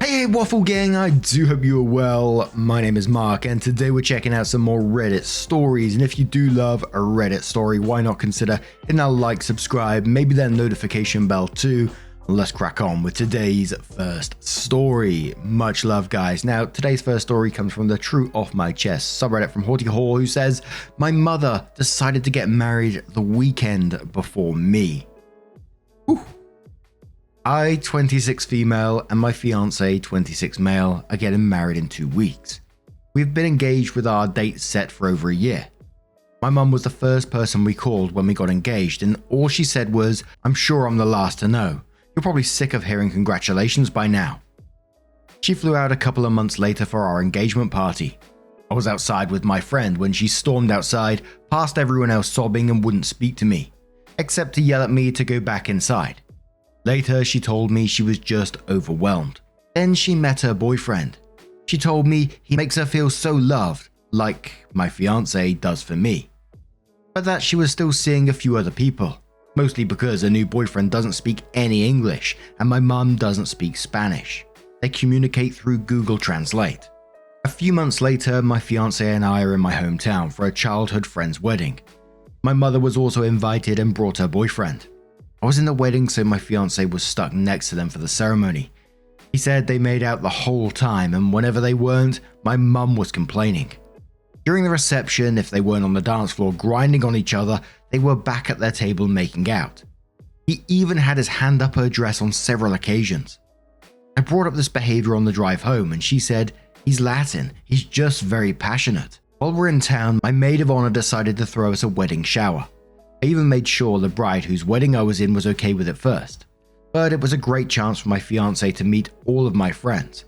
Hey Waffle Gang, I do hope you are well. My name is Mark and today we're checking out some more Reddit stories, and if you do love a Reddit story, why not consider hitting that like, subscribe, maybe that notification bell too. Let's crack on with today's first story. Much love guys. Now today's first story comes from the True Off My Chest subreddit from Horty Hall, who says, my mother decided to get married the weekend before me. Whew. I, 26 female, and my fiance, 26 male, are getting married in 2 weeks. We've been engaged with our date set for over a year. My mum was the first person we called when we got engaged, and all she said was, I'm sure I'm the last to know. You're probably sick of hearing congratulations by now. She flew out a couple of months later for our engagement party. I was outside with my friend when she stormed outside, past everyone else sobbing and wouldn't speak to me, except to yell at me to go back inside. Later, she told me she was just overwhelmed. Then she met her boyfriend. She told me he makes her feel so loved, like my fiance does for me. But that she was still seeing a few other people, mostly because her new boyfriend doesn't speak any English and my mum doesn't speak Spanish. They communicate through Google Translate. A few months later, my fiance and I are in my hometown for a childhood friend's wedding. My mother was also invited and brought her boyfriend. I was in the wedding, so my fiance was stuck next to them for the ceremony. He said they made out the whole time, and whenever they weren't, my mum was complaining. During the reception, if they weren't on the dance floor grinding on each other, they were back at their table making out. He even had his hand up her dress on several occasions. I brought up this behavior on the drive home, and she said, he's Latin, he's just very passionate. While we're in town, my maid of honor decided to throw us a wedding shower. I even made sure the bride whose wedding I was in was okay with it first. But it was a great chance for my fiance to meet all of my friends.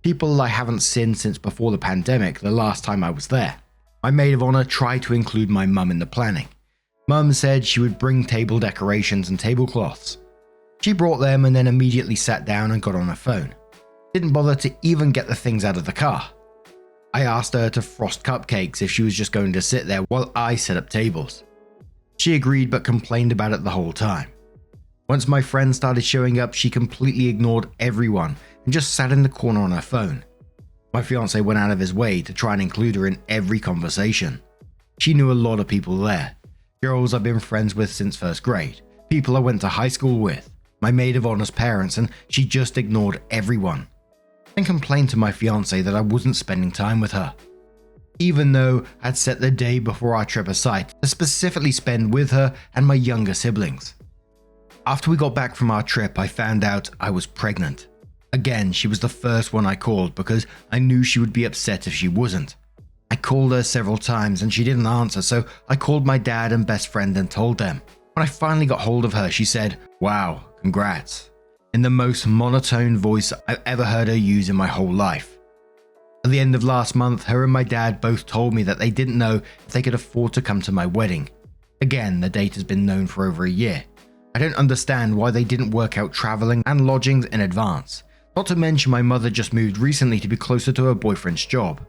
People I haven't seen since before the pandemic, the last time I was there. My maid of honor tried to include my mum in the planning. Mum said she would bring table decorations and tablecloths. She brought them and then immediately sat down and got on her phone. Didn't bother to even get the things out of the car. I asked her to frost cupcakes if she was just going to sit there while I set up tables. She agreed but complained about it the whole time. Once my friend started showing up, she completely ignored everyone and just sat in the corner on her phone. My fiance went out of his way to try and include her in every conversation. She knew a lot of people there. Girls I've been friends with since first grade, people I went to high school with, my maid of honor's parents, and she just ignored everyone. And complained to my fiance that I wasn't spending time with her. Even though I'd set the day before our trip aside to specifically spend with her and my younger siblings. After we got back from our trip, I found out I was pregnant. Again, she was the first one I called because I knew she would be upset if she wasn't. I called her several times and she didn't answer, so I called my dad and best friend and told them. When I finally got hold of her, she said, "Wow, congrats," in the most monotone voice I've ever heard her use in my whole life. At the end of last month, her and my dad both told me that they didn't know if they could afford to come to my wedding. Again, the date has been known for over a year. I don't understand why they didn't work out traveling and lodgings in advance. Not to mention my mother just moved recently to be closer to her boyfriend's job.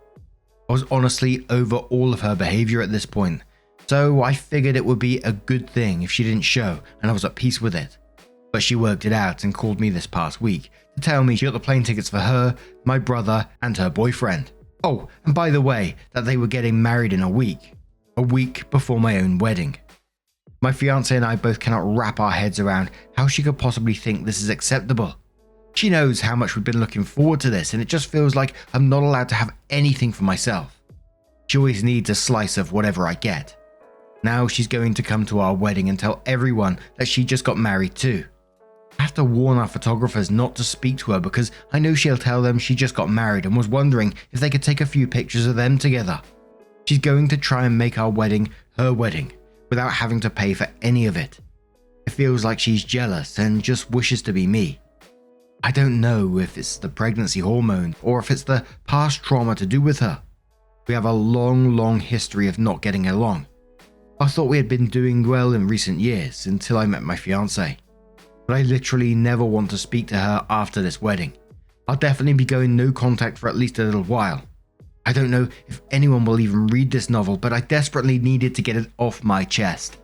I was honestly over all of her behavior at this point, so I figured it would be a good thing if she didn't show and I was at peace with it. But she worked it out and called me this past week to tell me she got the plane tickets for her, my brother, and her boyfriend. Oh, and by the way, that they were getting married in a week before my own wedding. My fiance and I both cannot wrap our heads around how she could possibly think this is acceptable. She knows how much we've been looking forward to this, and it just feels like I'm not allowed to have anything for myself. She always needs a slice of whatever I get. Now she's going to come to our wedding and tell everyone that she just got married too. I have to warn our photographers not to speak to her because I know she'll tell them she just got married and was wondering if they could take a few pictures of them together. She's going to try and make our wedding her wedding without having to pay for any of it. It feels like she's jealous and just wishes to be me. I don't know if it's the pregnancy hormone or if it's the past trauma to do with her. We have a long history of not getting along. I thought we had been doing well in recent years until I met my fiance. But I literally never want to speak to her after this wedding. I'll definitely be going no contact for at least a little while. I don't know if anyone will even read this novel, but I desperately needed to get it off my chest.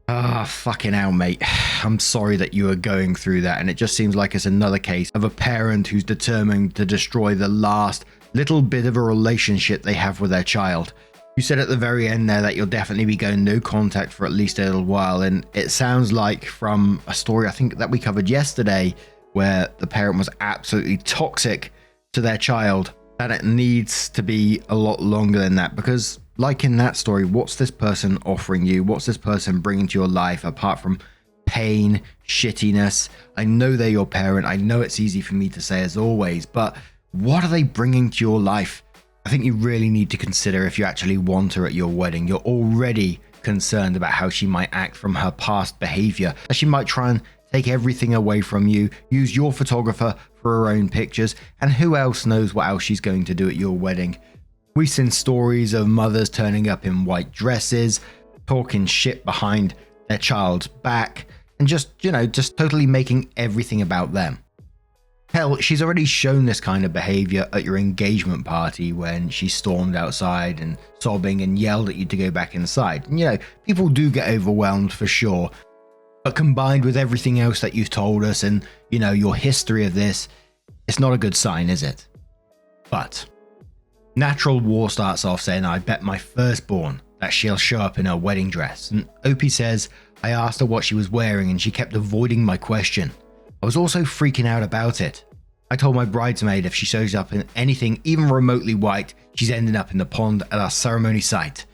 Ah, fucking hell, mate. I'm sorry that you are going through that, and it just seems like it's another case of a parent who's determined to destroy the last little bit of a relationship they have with their child. You said at the very end there that you'll definitely be going no contact for at least a little while, and it sounds like from a story I think that we covered yesterday where the parent was absolutely toxic to their child, that it needs to be a lot longer than that, because like in that story, what's this person offering you? What's this person bringing to your life apart from pain, shittiness? I know they're your parent. I know it's easy for me to say as always, but what are they bringing to your life? I think you really need to consider if you actually want her at your wedding. You're already concerned about how she might act from her past behavior, that she might try and take everything away from you, use your photographer for her own pictures, and who else knows what else she's going to do at your wedding. We've seen stories of mothers turning up in white dresses, talking shit behind their child's back, and just totally making everything about them. Hell, she's already shown this kind of behavior at your engagement party when she stormed outside and sobbing and yelled at you to go back inside. And, people do get overwhelmed for sure. But combined with everything else that you've told us and, your history of this, it's not a good sign, is it? But Natural War starts off saying, I bet my firstborn that she'll show up in her wedding dress. And Opie says, I asked her what she was wearing and she kept avoiding my question. I was also freaking out about it. I told my bridesmaid if she shows up in anything even remotely white, she's ending up in the pond at our ceremony site.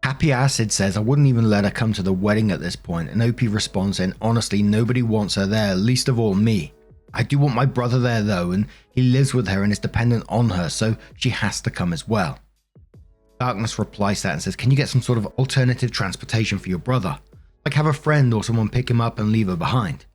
Happy Acid says I wouldn't even let her come to the wedding at this point, and Opie responds saying, honestly, nobody wants her there, least of all me. I do want my brother there though, and he lives with her and is dependent on her, so she has to come as well. Darkness replies to that and says, can you get some sort of alternative transportation for your brother? Like have a friend or someone pick him up and leave her behind.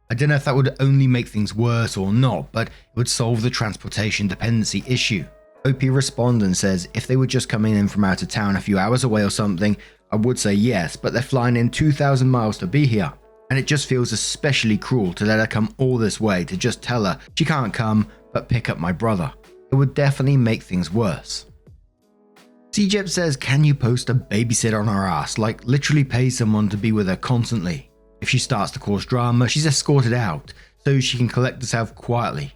I don't know if that would only make things worse or not, but it would solve the transportation dependency issue. OP responds and says, if they were just coming in from out of town a few hours away or something, I would say yes, but they're flying in 2,000 miles to be here. And it just feels especially cruel to let her come all this way to just tell her she can't come, but pick up my brother. It would definitely make things worse. CJEP says, can you post a babysitter on her ass, like literally pay someone to be with her constantly? If she starts to cause drama, she's escorted out so she can collect herself quietly.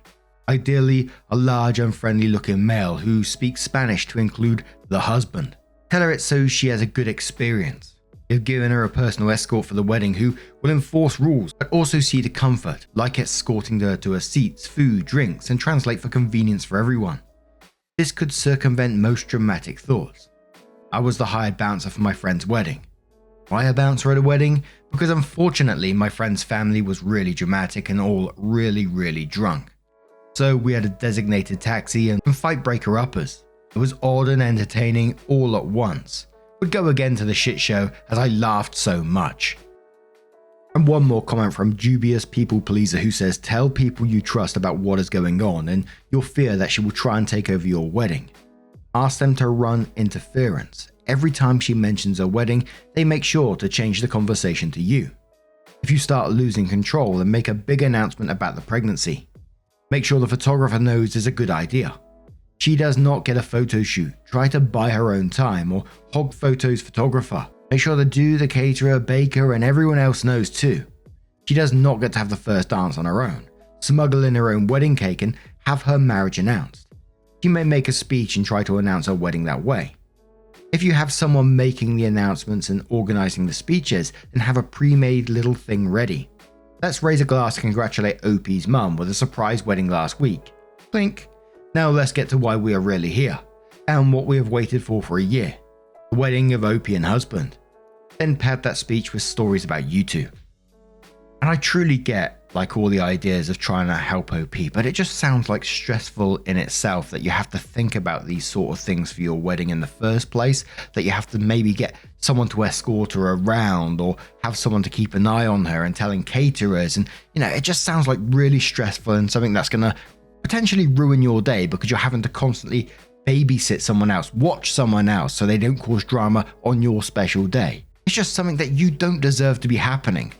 Ideally, a large, unfriendly looking male who speaks Spanish to include the husband. Tell her it's so she has a good experience. You've given her a personal escort for the wedding who will enforce rules, but also see the comfort, like escorting her to her seats, food, drinks, and translate for convenience for everyone. This could circumvent most dramatic thoughts. I was the hired bouncer for my friend's wedding. Why a bouncer at a wedding? Because unfortunately my friend's family was really dramatic and all really drunk. So we had a designated taxi and fight breaker uppers. It was odd and entertaining all at once. Would go again to the shit show as I laughed so much. And one more comment from Dubious People Pleaser who says, tell people you trust about what is going on and your fear that she will try and take over your wedding. Ask them to run interference. Every time she mentions her wedding, they make sure to change the conversation to you. If you start losing control, then make a big announcement about the pregnancy. Make sure the photographer knows it's a good idea. She does not get a photo shoot. Try to buy her own time or hog photos photographer. Make sure the dude, the caterer, baker, and everyone else knows too. She does not get to have the first dance on her own. Smuggle in her own wedding cake and have her marriage announced. She may make a speech and try to announce her wedding that way. If you have someone making the announcements and organizing the speeches, then have a pre-made little thing ready. Let's raise a glass to congratulate Opie's mum with a surprise wedding last week. Clink. Now let's get to why we are really here, and what we have waited for a year. The wedding of Opie and husband. Then pad that speech with stories about you two. And I truly get all the ideas of trying to help OP, but it just sounds like stressful in itself that you have to think about these sort of things for your wedding in the first place, that you have to maybe get someone to escort her around or have someone to keep an eye on her and telling caterers, and it just sounds like really stressful and something that's going to potentially ruin your day because you're having to constantly babysit someone else, watch someone else so they don't cause drama on your special day. It's just something that you don't deserve to be happening.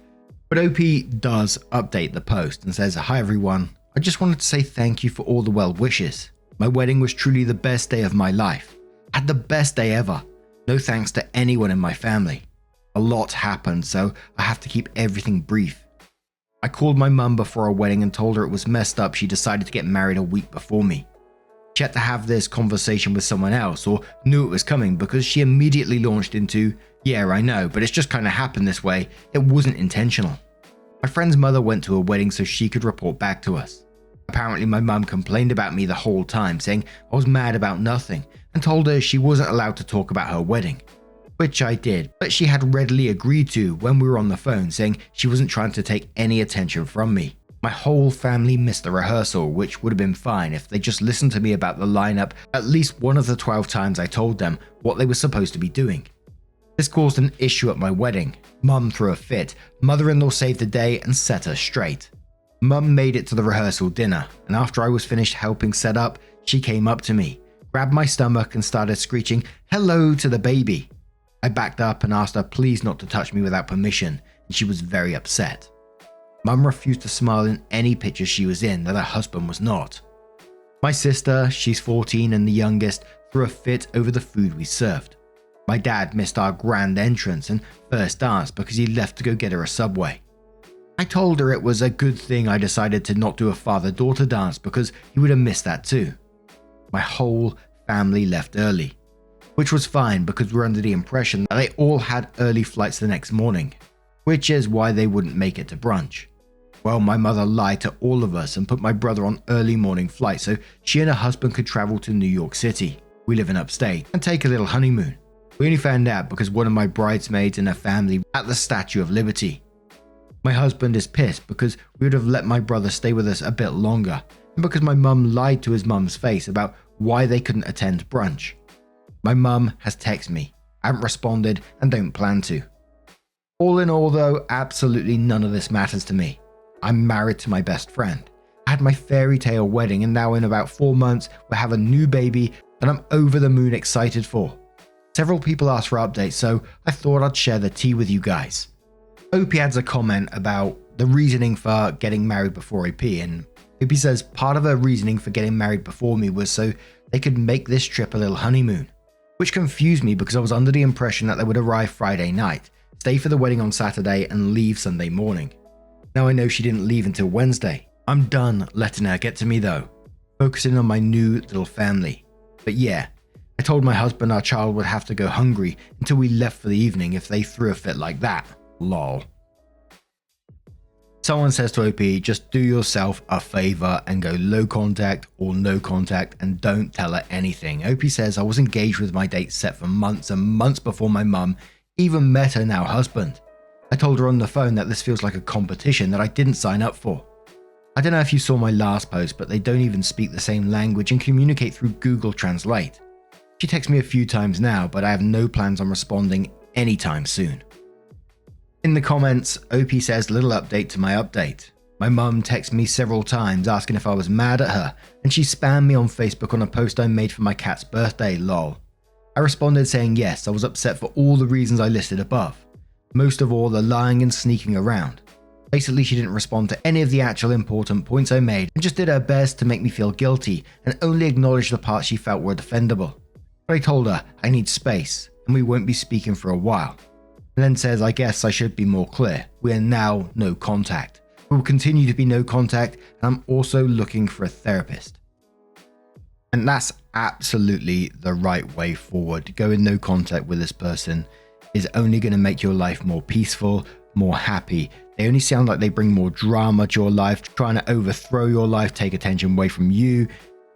But OP does update the post and says, hi everyone, I just wanted to say thank you for all the well wishes. My wedding was truly the best day of my life. Had the best day ever. No thanks to anyone in my family. A lot happened, so I have to keep everything brief. I called my mum before our wedding and told her it was messed up she decided to get married a week before me. She had to have this conversation with someone else or knew it was coming because she immediately launched into, "Yeah, I know, but it's just kind of happened this way. It wasn't intentional." My friend's mother went to a wedding so she could report back to us. Apparently my mum complained about me the whole time, saying I was mad about nothing and told her she wasn't allowed to talk about her wedding. Which I did, but she had readily agreed to when we were on the phone, saying she wasn't trying to take any attention from me. My whole family missed the rehearsal, which would have been fine if they just listened to me about the lineup at least one of the 12 times I told them what they were supposed to be doing. This caused an issue at my wedding. Mum threw a fit, mother-in-law saved the day and set her straight. Mum made it to the rehearsal dinner, and after I was finished helping set up, she came up to me, grabbed my stomach and started screeching, "Hello" to the baby. I backed up and asked her please not to touch me without permission, and she was very upset. Mum refused to smile in any picture she was in that her husband was not. My sister, she's 14 and the youngest, threw a fit over the food we served. My dad missed our grand entrance and first dance because he left to go get her a Subway. I told her it was a good thing I decided to not do a father-daughter dance because he would have missed that too. My whole family left early, which was fine because we were under the impression that they all had early flights the next morning, which is why they wouldn't make it to brunch. Well, my mother lied to all of us and put my brother on early morning flight so she and her husband could travel to New York City, we live in upstate, and take a little honeymoon. We only found out because one of my bridesmaids and her family were at the Statue of Liberty. My husband is pissed because we would have let my brother stay with us a bit longer, and because my mum lied to his mum's face about why they couldn't attend brunch. My mum has texted me, I haven't responded and don't plan to. All in all though, absolutely none of this matters to me. I'm married to my best friend. I had my fairy tale wedding and now in about 4 months we'll have a new baby that I'm over the moon excited for. Several people asked for updates, so I thought I'd share the tea with you guys. OP adds a comment about the reasoning for getting married before OP, and OP says part of her reasoning for getting married before me was so they could make this trip a little honeymoon, which confused me because I was under the impression that they would arrive Friday night, stay for the wedding on Saturday and leave Sunday morning. Now I know she didn't leave until Wednesday. I'm done letting her get to me though, focusing on my new little family. But yeah, I told my husband our child would have to go hungry until we left for the evening if they threw a fit like that. Lol. Someone says to OP, just do yourself a favor and go low contact or no contact and don't tell her anything. OP says I was engaged with my date set for months and months before my mum even met her now husband. I told her on the phone that this feels like a competition that I didn't sign up for. I don't know if you saw my last post, but they don't even speak the same language and communicate through Google Translate. She texts me a few times now, but I have no plans on responding anytime soon. In the comments, OP says little update to my update. My mum texted me several times asking if I was mad at her, and she spammed me on Facebook on a post I made for my cat's birthday, lol. I responded saying yes, I was upset for all the reasons I listed above. Most of all, the lying and sneaking around. Basically, she didn't respond to any of the actual important points I made and just did her best to make me feel guilty and only acknowledge the parts she felt were defendable. But I told her I need space and we won't be speaking for a while. And then says I guess I should be more clear. We are now no contact. We will continue to be no contact and I'm also looking for a therapist. And that's absolutely the right way forward. Going no contact with this person is only going to make your life more peaceful, more happy. They only sound like they bring more drama to your life, trying to overthrow your life, take attention away from you.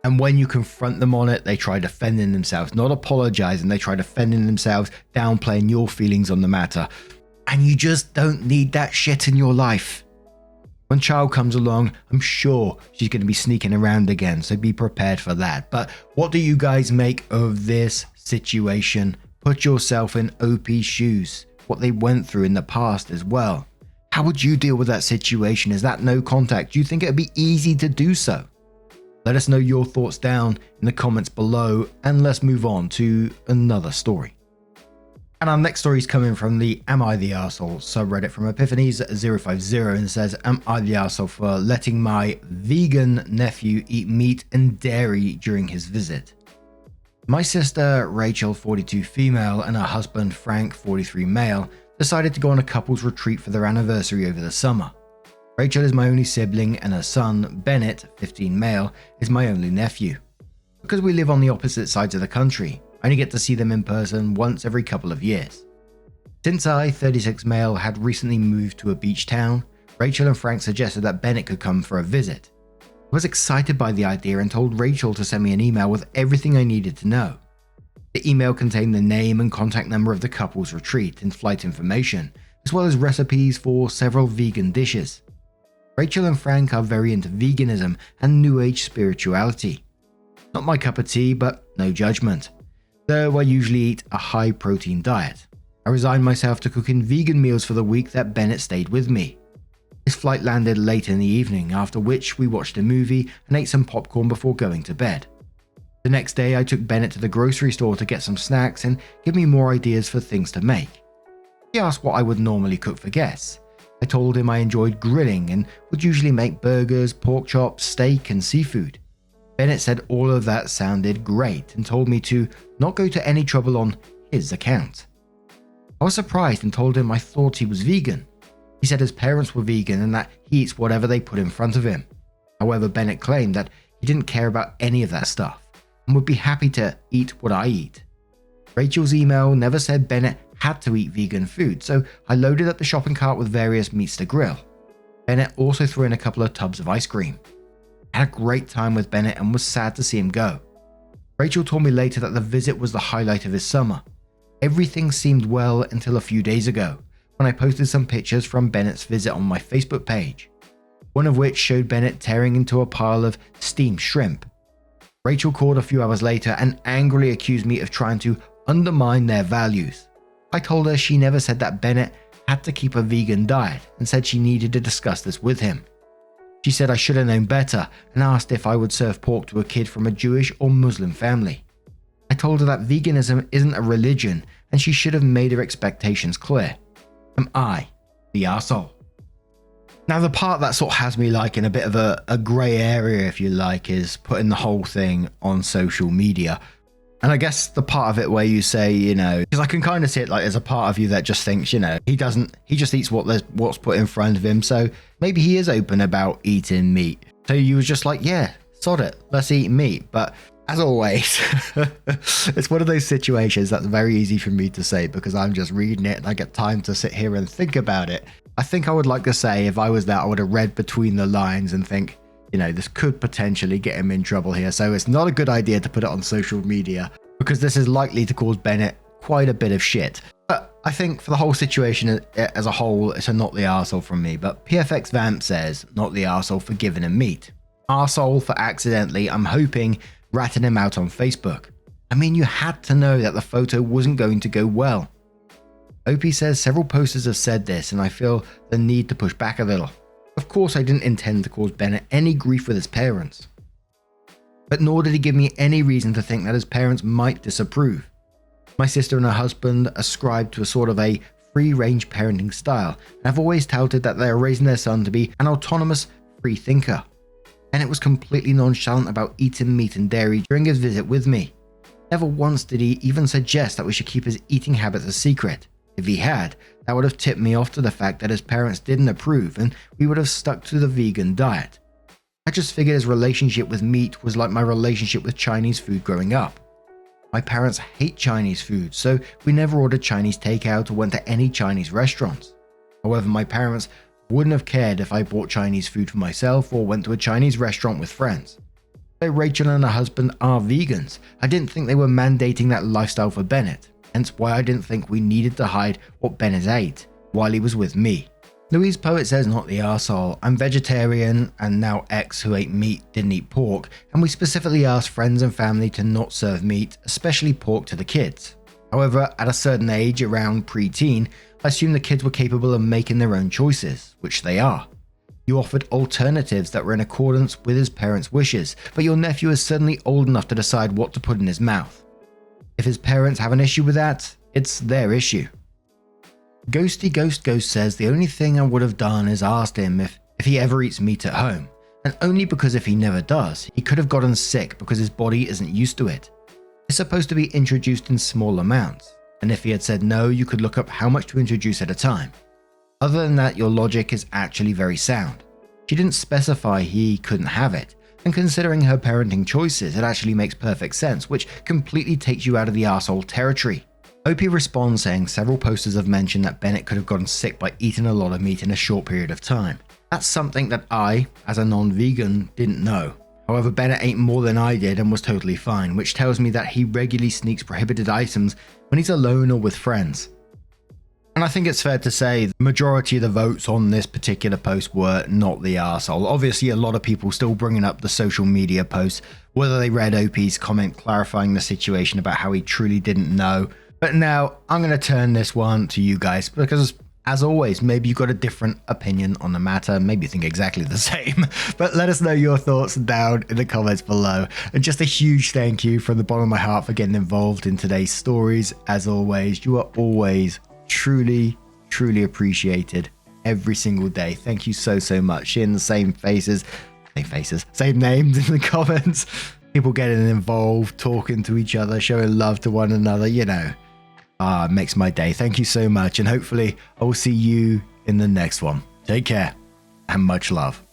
And when you confront them on it, they try defending themselves, not apologizing. They try defending themselves, downplaying your feelings on the matter. And you just don't need that shit in your life. When child comes along, I'm sure she's going to be sneaking around again, so be prepared for that. But what do you guys make of this situation? Put yourself in OP's shoes, what they went through in the past as well. How would you deal with that situation? Is that no contact? Do you think it would be easy to do so? Let us know your thoughts down in the comments below, and let's move on to another story. And our next story is coming from the Am I the Arsehole subreddit from Epiphanies050, and it says, Am I the arsehole for letting my vegan nephew eat meat and dairy during his visit? My sister Rachel, 42 female, and her husband Frank, 43 male, decided to go on a couple's retreat for their anniversary over the summer. Rachel is my only sibling and her son, Bennett, 15 male, is my only nephew. Because we live on the opposite sides of the country, I only get to see them in person once every couple of years. Since I, 36 male, had recently moved to a beach town, Rachel and Frank suggested that Bennett could come for a visit. I was excited by the idea and told Rachel to send me an email with everything I needed to know. The email contained the name and contact number of the couple's retreat and flight information, as well as recipes for several vegan dishes. Rachel and Frank are very into veganism and New Age spirituality. Not my cup of tea, but no judgment. Though I usually eat a high protein diet, I resigned myself to cooking vegan meals for the week that Bennett stayed with me. His flight landed late in the evening, after which we watched a movie and ate some popcorn before going to bed. The next day I took Bennett to the grocery store to get some snacks and give me more ideas for things to make. He asked what I would normally cook for guests. I told him I enjoyed grilling and would usually make burgers, pork chops, steak and seafood. Bennett said all of that sounded great and told me to not go to any trouble on his account. I was surprised and told him I thought he was vegan. He said his parents were vegan and that he eats whatever they put in front of him. However, Bennett claimed that he didn't care about any of that stuff and would be happy to eat what I eat. Rachel's email never said Bennett had to eat vegan food, so I loaded up the shopping cart with various meats to grill. Bennett also threw in a couple of tubs of ice cream. I had a great time with Bennett and was sad to see him go. Rachel told me later that the visit was the highlight of his summer. Everything seemed well until a few days ago, when I posted some pictures from Bennett's visit on my Facebook page, one of which showed Bennett tearing into a pile of steamed shrimp. Rachel called a few hours later and angrily accused me of trying to undermine their values. I told her she never said that Bennett had to keep a vegan diet and said she needed to discuss this with him. She said I should have known better and asked if I would serve pork to a kid from a Jewish or Muslim family. I told her that veganism isn't a religion and she should have made her expectations clear. Am I the arsehole? Now the part that sort of has me like in a bit of a grey area, if you like, is putting the whole thing on social media. And I guess the part of it where you say, because I can kind of see it like there's a part of you that just thinks, he just eats what's put in front of him. So maybe he is open about eating meat. So you was just like, yeah, sod it, let's eat meat. But as always, it's one of those situations that's very easy for me to say because I'm just reading it and I get time to sit here and think about it. I think I would like to say if I was there, I would have read between the lines and think, this could potentially get him in trouble here. So it's not a good idea to put it on social media because this is likely to cause Bennett quite a bit of shit. But I think for the whole situation as a whole, it's a not the arsehole from me. But PFX Vamp says, not the arsehole for giving him meat. Arsehole for accidentally, I'm hoping, ratting him out on Facebook. I mean, you had to know that the photo wasn't going to go well. Opie says several posters have said this and I feel the need to push back a little. Of course I didn't intend to cause Bennett any grief with his parents. But nor did he give me any reason to think that his parents might disapprove. My sister and her husband ascribe to a sort of a free-range parenting style and have always touted that they are raising their son to be an autonomous, free thinker. And it was completely nonchalant about eating meat and dairy during his visit with me. Never once did he even suggest that we should keep his eating habits a secret. If he had, that would have tipped me off to the fact that his parents didn't approve and we would have stuck to the vegan diet. I just figured his relationship with meat was like my relationship with Chinese food growing up. My parents hate Chinese food, so we never ordered Chinese takeout or went to any Chinese restaurants. However, my parents wouldn't have cared if I bought Chinese food for myself or went to a Chinese restaurant with friends. Though Rachel and her husband are vegans, I didn't think they were mandating that lifestyle for Bennett. Hence why I didn't think we needed to hide what Bennett ate while he was with me. Louise Poet says, not the arsehole. I'm vegetarian and now ex who ate meat didn't eat pork, and we specifically asked friends and family to not serve meat, especially pork, to the kids. However, at a certain age, around pre-teen, I assumed the kids were capable of making their own choices, which they are. You offered alternatives that were in accordance with his parents' wishes, but your nephew is suddenly old enough to decide what to put in his mouth. If his parents have an issue with that, it's their issue. Ghosty Ghost says the only thing I would have done is asked him if he ever eats meat at home, and only because if he never does, he could have gotten sick because his body isn't used to it. It's supposed to be introduced in small amounts. And if he had said no, you could look up how much to introduce at a time. Other than that, your logic is actually very sound. She didn't specify he couldn't have it, and considering her parenting choices, it actually makes perfect sense, which completely takes you out of the arsehole territory. OP responds saying several posters have mentioned that Bennett could have gotten sick by eating a lot of meat in a short period of time. That's something that I, as a non-vegan, didn't know. However, Bennett ate more than I did and was totally fine, which tells me that he regularly sneaks prohibited items when he's alone or with friends. And I think it's fair to say the majority of the votes on this particular post were not the arsehole. Obviously, a lot of people still bringing up the social media posts, whether they read OP's comment clarifying the situation about how he truly didn't know. But now I'm going to turn this one to you guys because, as always, maybe you've got a different opinion on the matter. Maybe you think exactly the same. But let us know your thoughts down in the comments below. And just a huge thank you from the bottom of my heart for getting involved in today's stories. As always, you are always truly appreciated every single day. Thank you so much. Seeing the same names in the comments, people getting involved, talking to each other, showing love to one another, it makes my day. Thank you so much, and hopefully I will see you in the next one. Take care and much love.